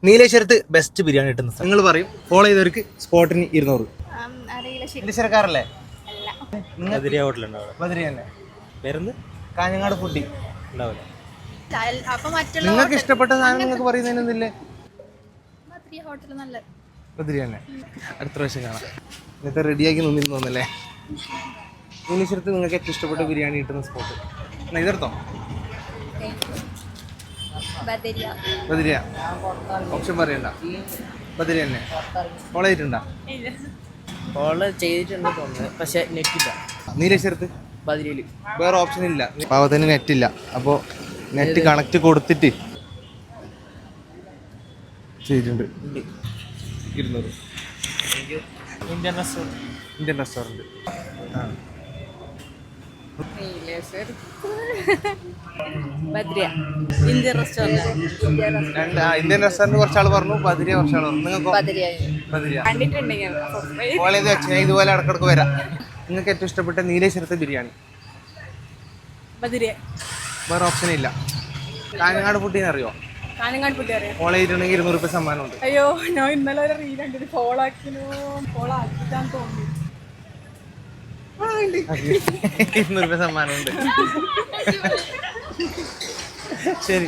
നീലേശ്വരത്ത് best biryani കിട്ടുന്ന സ്ഥലം നിങ്ങൾ പറയും. ഫോളോ ചെയ്തവർക്ക് സ്പോട്ടിന് 200. നീലേശ്വരക്കാരല്ലേ? ബദരിയ ഹോട്ടലുണ്ടാവും. ബദരിയ തന്നെ പേരെന്ത്? കാഞ്ഞങ്ങാട് ഫുഡി ഉണ്ടാവില്ല. നിങ്ങൾക്ക് ഇഷ്ടപ്പെട്ട സാധനം നിങ്ങൾക്ക് പറയുന്നതിനൊന്നില്ലേ? ബദരിയ തന്നെ അടുത്ത പ്രാവശ്യം കാണാം. ഇന്നത്തെ റെഡിയാക്കി നിന്നിരുന്നു തോന്നല്ലേ? നീലേശ്വരത്ത് നിങ്ങൾക്ക് ഏറ്റവും ഇഷ്ടപ്പെട്ട ബിരിയാണി കിട്ടുന്ന സ്പോട്ട് എന്നാ ഇതെടുത്തോ? ബദരിയ ഓപ്ഷൻ പറയണ്ട. ബദരിയ തന്നെ. ഫോളോ ചെയ്തിട്ടുണ്ടോ? ഫോളോ ചെയ്തിട്ടുണ്ട് തോന്നുന്നത്, പക്ഷെ നെറ്റില്ല. നീലേശ്വരത്ത് ബദരിയിൽ വേറെ ഓപ്ഷൻ ഇല്ല. പാവത്തിന് നെറ്റില്ല. അപ്പോൾ നെറ്റ് കണക്ട് കൊടുത്തിട്ട് ചെയ്തിട്ടുണ്ട്. 200 Indian restaurant. Indian restaurant. Indian restaurant. Indian restaurant കുറച്ചാൾ പറഞ്ഞു. ബദരിയ കുറച്ചാൾ പറഞ്ഞു. നിങ്ങൾക്ക് ബദരിയ ഫോളോ ചെയ്ത് വെച്ച് ഞാൻ ഇതുപോലെ ഇടക്കിടക്ക് വരാം. നിങ്ങൾക്ക് ഏറ്റവും ഇഷ്ടപ്പെട്ട നീലേശ്വരത്തെ ബിരിയാണി? വേറെ ഓപ്ഷൻ ഇല്ല. കാഞ്ഞങ്ങാട് ഫുഡിനെ അറിയോ? കാഞ്ഞങ്ങാട് ഫുഡ് അറിയാം. ഫോളോ ചെയ്തിട്ടുണ്ടെങ്കിൽ 200 രൂപ സമ്മാനമുണ്ട്. അയ്യോ, ഞാൻ ഇന്നലെ ഒരു റീൽ കണ്ടിട്ട് ഫോളോ ആക്കിട്ടാന്ന് തോന്നുന്നു. 200 രൂപ സമ്മാനമുണ്ട്. ശരി.